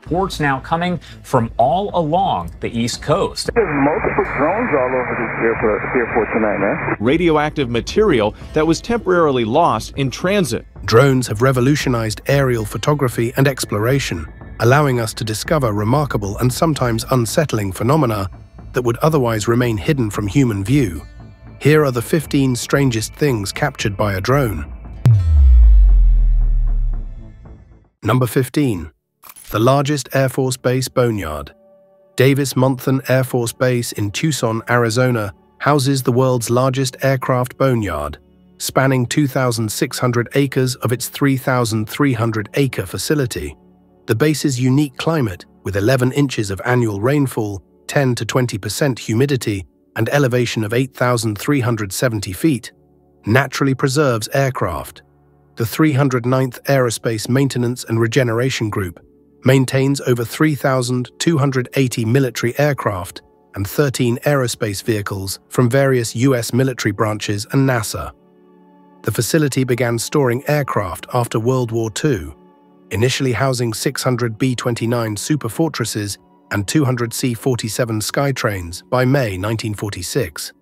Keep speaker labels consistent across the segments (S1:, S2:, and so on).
S1: reports now coming from all along the East Coast.
S2: There's multiple drones all over this airport tonight, man.
S3: Radioactive material that was temporarily lost in transit.
S4: Drones have revolutionized aerial photography and exploration, allowing us to discover remarkable and sometimes unsettling phenomena that would otherwise remain hidden from human view. Here are the 15 strangest things captured by a drone. Number 15. The largest Air Force Base boneyard. Davis-Monthan Air Force Base in Tucson, Arizona, houses the world's largest aircraft boneyard, spanning 2,600 acres of its 3,300-acre facility. The base's unique climate, with 11 inches of annual rainfall, 10 to 20% humidity, and elevation of 8,370 feet, naturally preserves aircraft. The 309th Aerospace Maintenance and Regeneration Group maintains over 3,280 military aircraft and 13 aerospace vehicles from various U.S. military branches and NASA. The facility began storing aircraft after World War II, initially housing 600 B-29 Superfortresses and 200 C-47 Skytrains by May 1946.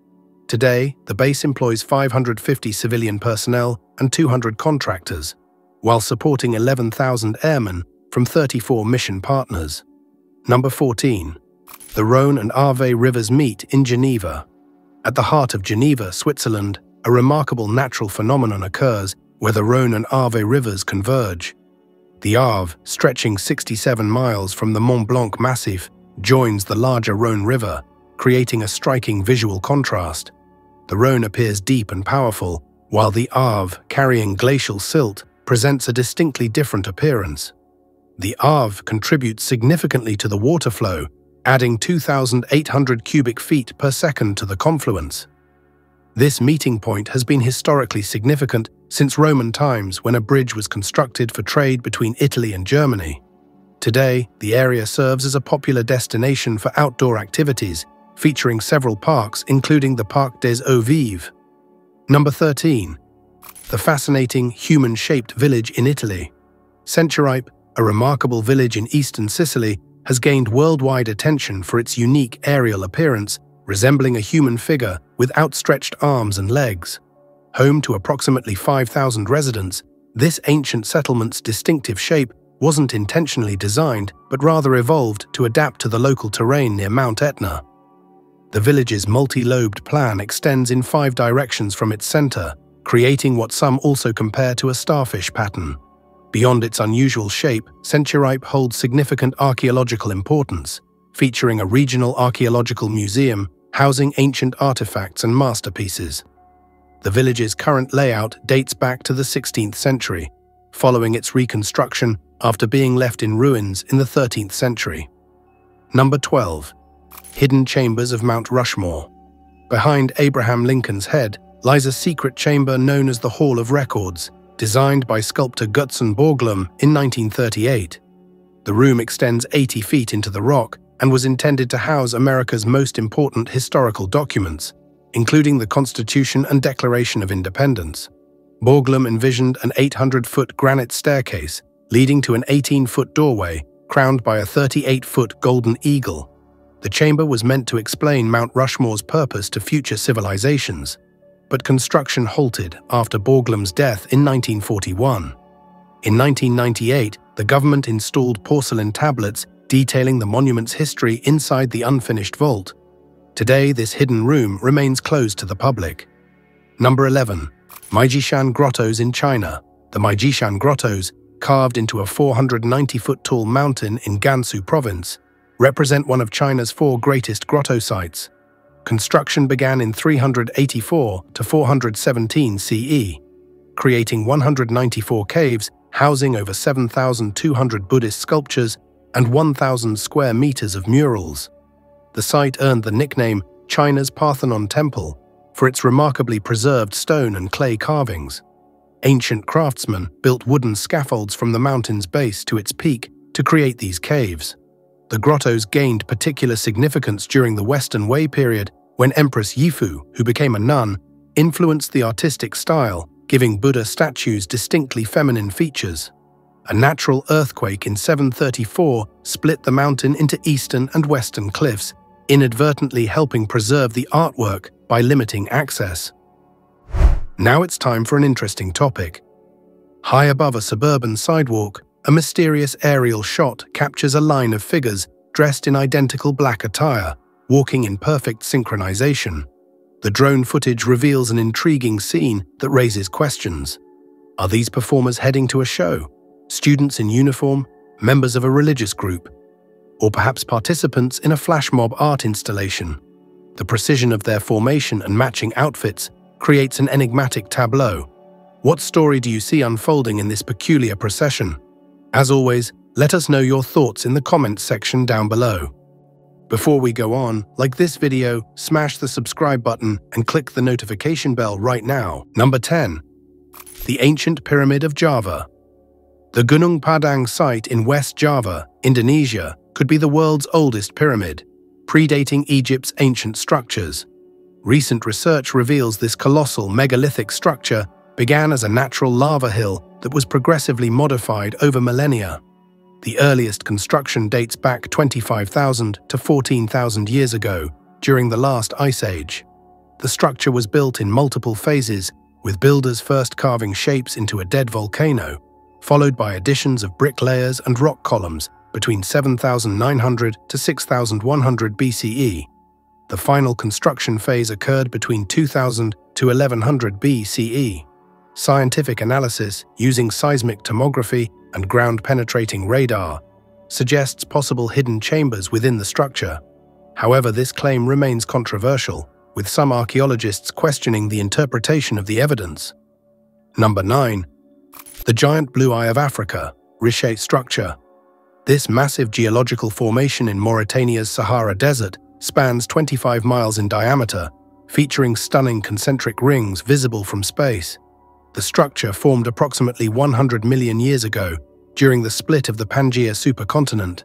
S4: Today, the base employs 550 civilian personnel and 200 contractors, while supporting 11,000 airmen from 34 mission partners. Number 14. The Rhone and Arve rivers meet in Geneva. At the heart of Geneva, Switzerland, a remarkable natural phenomenon occurs where the Rhone and Arve rivers converge. The Arve, stretching 67 miles from the Mont Blanc Massif, joins the larger Rhone River, creating a striking visual contrast. The Rhone appears deep and powerful, while the Arve, carrying glacial silt, presents a distinctly different appearance. The Arve contributes significantly to the water flow, adding 2,800 cubic feet per second to the confluence. This meeting point has been historically significant since Roman times, when a bridge was constructed for trade between Italy and Germany. Today, the area serves as a popular destination for outdoor activities, featuring several parks including the Parc des Eaux Vives. Number 13. The fascinating human-shaped village in Italy. Centuripe, a remarkable village in eastern Sicily, has gained worldwide attention for its unique aerial appearance, resembling a human figure with outstretched arms and legs. Home to approximately 5,000 residents, this ancient settlement's distinctive shape wasn't intentionally designed, but rather evolved to adapt to the local terrain near Mount Etna. The village's multi-lobed plan extends in 5 directions from its center, creating what some also compare to a starfish pattern. Beyond its unusual shape, Centuripe holds significant archaeological importance, featuring a regional archaeological museum housing ancient artifacts and masterpieces. The village's current layout dates back to the 16th century, following its reconstruction after being left in ruins in the 13th century. Number 12. Hidden Chambers of Mount Rushmore. Behind Abraham Lincoln's head lies a secret chamber known as the Hall of Records, designed by sculptor Gutzon Borglum in 1938. The room extends 80 feet into the rock and was intended to house America's most important historical documents, including the Constitution and Declaration of Independence. Borglum envisioned an 800-foot granite staircase leading to an 18-foot doorway crowned by a 38-foot golden eagle. The chamber was meant to explain Mount Rushmore's purpose to future civilizations, but construction halted after Borglum's death in 1941. In 1998, the government installed porcelain tablets detailing the monument's history inside the unfinished vault. Today, this hidden room remains closed to the public. Number 11. Meijishan Grottos in China. The Meijishan Grottos, carved into a 490-foot-tall mountain in Gansu Province, represent one of China's 4 greatest grotto sites. Construction began in 384 to 417 CE, creating 194 caves housing over 7,200 Buddhist sculptures and 1,000 square meters of murals. The site earned the nickname China's Parthenon Temple for its remarkably preserved stone and clay carvings. Ancient craftsmen built wooden scaffolds from the mountain's base to its peak to create these caves. The grottos gained particular significance during the Western Wei period, when Empress Yifu, who became a nun, influenced the artistic style, giving Buddha statues distinctly feminine features. A natural earthquake in 734 split the mountain into eastern and western cliffs, inadvertently helping preserve the artwork by limiting access. Now it's time for an interesting topic. High above a suburban sidewalk, a mysterious aerial shot captures a line of figures dressed in identical black attire, walking in perfect synchronization. The drone footage reveals an intriguing scene that raises questions. Are these performers heading to a show? Students in uniform? Members of a religious group? Or perhaps participants in a flash mob art installation? The precision of their formation and matching outfits creates an enigmatic tableau. What story do you see unfolding in this peculiar procession? As always, let us know your thoughts in the comments section down below. Before we go on, like this video, smash the subscribe button and click the notification bell right now. Number 10. The Ancient Pyramid of Java. The Gunung Padang site in West Java, Indonesia, could be the world's oldest pyramid, predating Egypt's ancient structures. Recent research reveals this colossal megalithic structure began as a natural lava hill that was progressively modified over millennia. The earliest construction dates back 25,000 to 14,000 years ago, during the last ice age. The structure was built in multiple phases, with builders first carving shapes into a dead volcano, followed by additions of brick layers and rock columns between 7,900 to 6,100 BCE. The final construction phase occurred between 2000 to 1100 BCE. Scientific analysis using seismic tomography and ground-penetrating radar suggests possible hidden chambers within the structure. However, this claim remains controversial, with some archaeologists questioning the interpretation of the evidence. Number 9. The Giant Blue Eye of Africa, Riche structure. This massive geological formation in Mauritania's Sahara Desert spans 25 miles in diameter, featuring stunning concentric rings visible from space. The structure formed approximately 100 million years ago, during the split of the Pangaea supercontinent.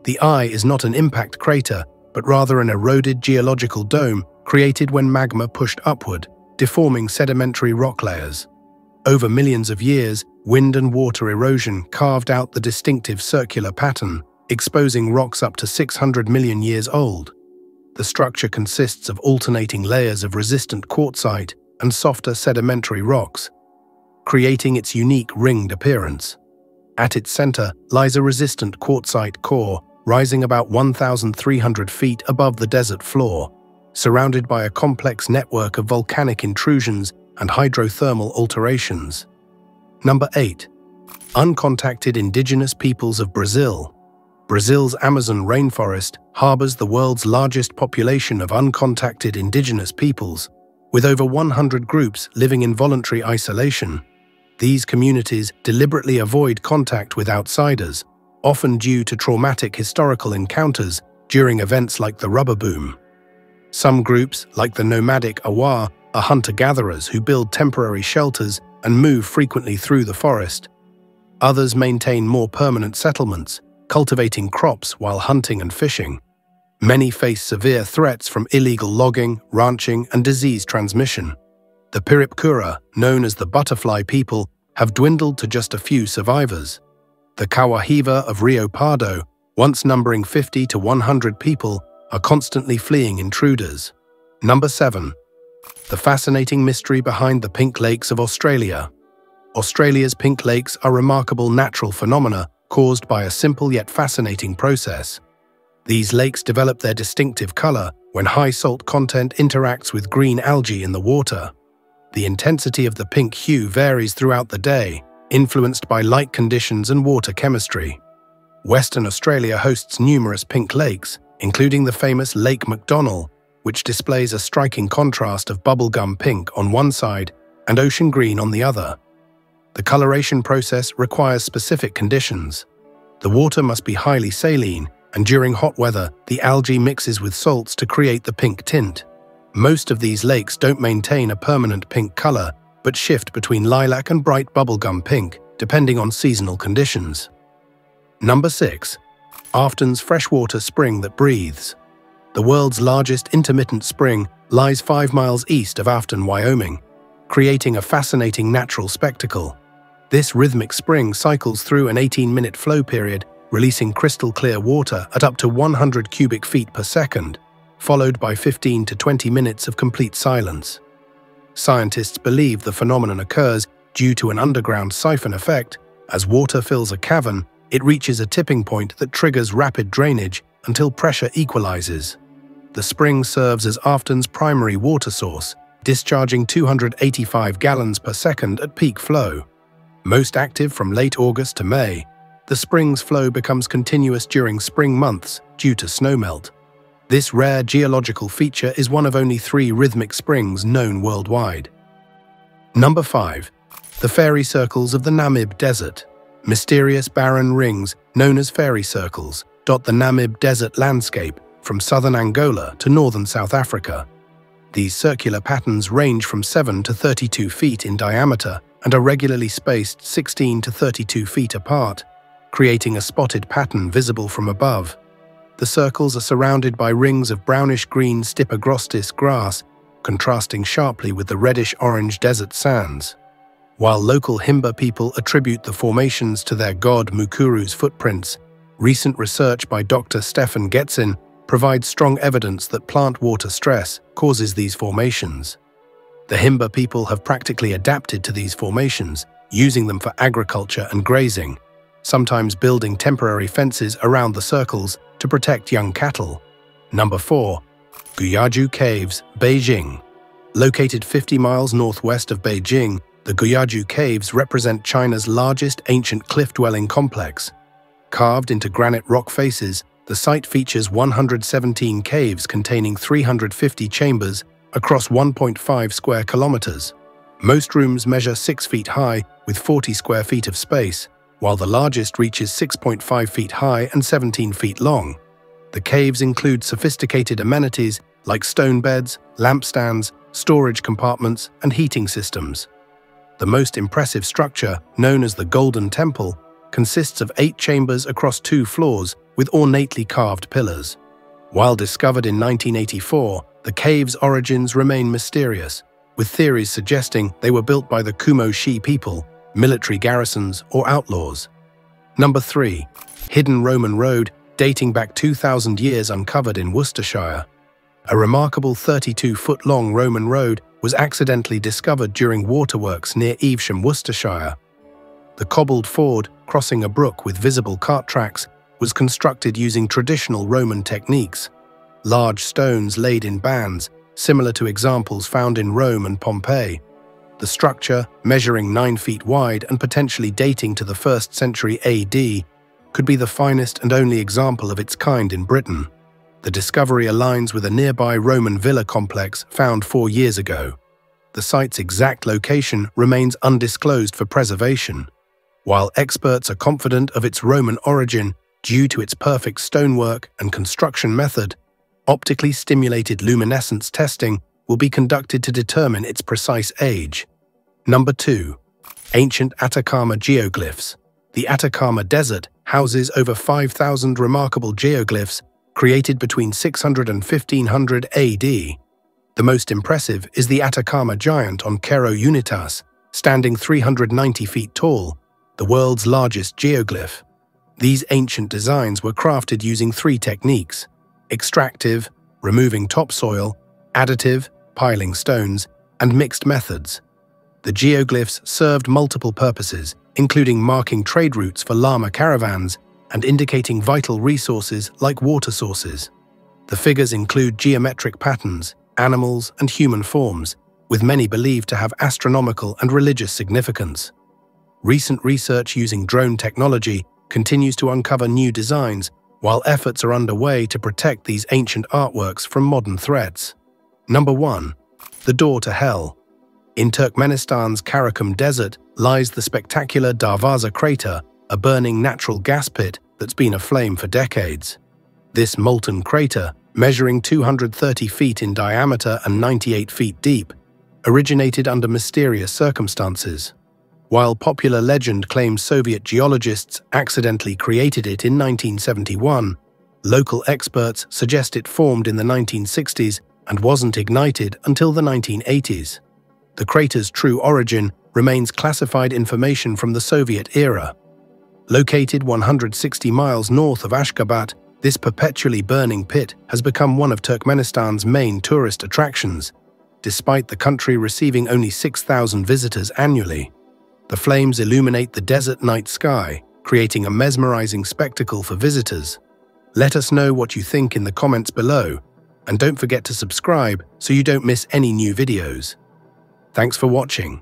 S4: The eye is not an impact crater, but rather an eroded geological dome created when magma pushed upward, deforming sedimentary rock layers. Over millions of years, wind and water erosion carved out the distinctive circular pattern, exposing rocks up to 600 million years old. The structure consists of alternating layers of resistant quartzite and softer sedimentary rocks, creating its unique ringed appearance. At its center lies a resistant quartzite core, rising about 1,300 feet above the desert floor, surrounded by a complex network of volcanic intrusions and hydrothermal alterations. Number 8. Uncontacted indigenous peoples of Brazil. Brazil's Amazon rainforest harbors the world's largest population of uncontacted indigenous peoples, with over 100 groups living in voluntary isolation. These communities deliberately avoid contact with outsiders, often due to traumatic historical encounters during events like the rubber boom. Some groups, like the nomadic Awa, are hunter-gatherers who build temporary shelters and move frequently through the forest. Others maintain more permanent settlements, cultivating crops while hunting and fishing. Many face severe threats from illegal logging, ranching, and disease transmission. The Piripkura, known as the butterfly people, have dwindled to just a few survivors. The Kawahiva of Rio Pardo, once numbering 50 to 100 people, are constantly fleeing intruders. Number 7. The fascinating mystery behind the Pink Lakes of Australia. Australia's Pink Lakes are remarkable natural phenomena caused by a simple yet fascinating process. These lakes develop their distinctive color when high salt content interacts with green algae in the water. The intensity of the pink hue varies throughout the day, influenced by light conditions and water chemistry. Western Australia hosts numerous pink lakes, including the famous Lake McDonnell, which displays a striking contrast of bubblegum pink on one side and ocean green on the other. The coloration process requires specific conditions. The water must be highly saline, and during hot weather, the algae mixes with salts to create the pink tint. Most of these lakes don't maintain a permanent pink color, but shift between lilac and bright bubblegum pink, depending on seasonal conditions. Number 6. Afton's freshwater spring that breathes. The world's largest intermittent spring lies 5 miles east of Afton, Wyoming, creating a fascinating natural spectacle. This rhythmic spring cycles through an 18-minute flow period, releasing crystal-clear water at up to 100 cubic feet per second, followed by 15 to 20 minutes of complete silence. Scientists believe the phenomenon occurs due to an underground siphon effect. As water fills a cavern, it reaches a tipping point that triggers rapid drainage until pressure equalizes. The spring serves as Afton's primary water source, discharging 285 gallons per second at peak flow. Most active from late August to May, the spring's flow becomes continuous during spring months due to snowmelt. This rare geological feature is one of only 3 rhythmic springs known worldwide. Number 5. The fairy circles of the Namib Desert. Mysterious barren rings, known as fairy circles, dot the Namib Desert landscape from southern Angola to northern South Africa. These circular patterns range from 7 to 32 feet in diameter and are regularly spaced 16 to 32 feet apart, creating a spotted pattern visible from above. The circles are surrounded by rings of brownish-green Stipagrostis grass, contrasting sharply with the reddish-orange desert sands. While local Himba people attribute the formations to their god Mukuru's footprints, recent research by Dr. Stefan Getzin provides strong evidence that plant water stress causes these formations. The Himba people have practically adapted to these formations, using them for agriculture and grazing, sometimes building temporary fences around the circles to protect young cattle. Number 4. Guyaju Caves, Beijing. Located 50 miles northwest of Beijing, the Guyaju Caves represent China's largest ancient cliff-dwelling complex. Carved into granite rock faces, the site features 117 caves containing 350 chambers across 1.5 square kilometers. Most rooms measure 6 feet high with 40 square feet of space, while the largest reaches 6.5 feet high and 17 feet long. The caves include sophisticated amenities like stone beds, lampstands, storage compartments, and heating systems. The most impressive structure, known as the Golden Temple, consists of 8 chambers across 2 floors with ornately carved pillars. While discovered in 1984, the cave's origins remain mysterious, with theories suggesting they were built by the Kumo Xi people, military garrisons, or outlaws. Number 3. Hidden Roman Road, dating back 2,000 years, uncovered in Worcestershire. A remarkable 32-foot-long Roman road was accidentally discovered during waterworks near Evesham, Worcestershire. The cobbled ford, crossing a brook with visible cart tracks, was constructed using traditional Roman techniques. Large stones laid in bands, similar to examples found in Rome and Pompeii. The structure, measuring 9 feet wide and potentially dating to the 1st century AD, could be the finest and only example of its kind in Britain. The discovery aligns with a nearby Roman villa complex found 4 years ago. The site's exact location remains undisclosed for preservation. While experts are confident of its Roman origin due to its perfect stonework and construction method, optically stimulated luminescence testing will be conducted to determine its precise age. Number 2. Ancient Atacama Geoglyphs. The Atacama Desert houses over 5,000 remarkable geoglyphs created between 600 and 1500 AD. The most impressive is the Atacama Giant on Cerro Unitas, standing 390 feet tall, the world's largest geoglyph. These ancient designs were crafted using 3 techniques: extractive, removing topsoil, additive, piling stones, and mixed methods. The geoglyphs served multiple purposes, including marking trade routes for llama caravans and indicating vital resources like water sources. The figures include geometric patterns, animals, and human forms, with many believed to have astronomical and religious significance. Recent research using drone technology continues to uncover new designs, while efforts are underway to protect these ancient artworks from modern threats. Number 1. The Door to Hell. In Turkmenistan's Karakum Desert lies the spectacular Darvaza crater, a burning natural gas pit that's been aflame for decades. This molten crater, measuring 230 feet in diameter and 98 feet deep, originated under mysterious circumstances. While popular legend claims Soviet geologists accidentally created it in 1971, local experts suggest it formed in the 1960s and wasn't ignited until the 1980s. The crater's true origin remains classified information from the Soviet era. Located 160 miles north of Ashgabat, this perpetually burning pit has become one of Turkmenistan's main tourist attractions, despite the country receiving only 6,000 visitors annually. The flames illuminate the desert night sky, creating a mesmerizing spectacle for visitors. Let us know what you think in the comments below, and don't forget to subscribe so you don't miss any new videos. Thanks for watching.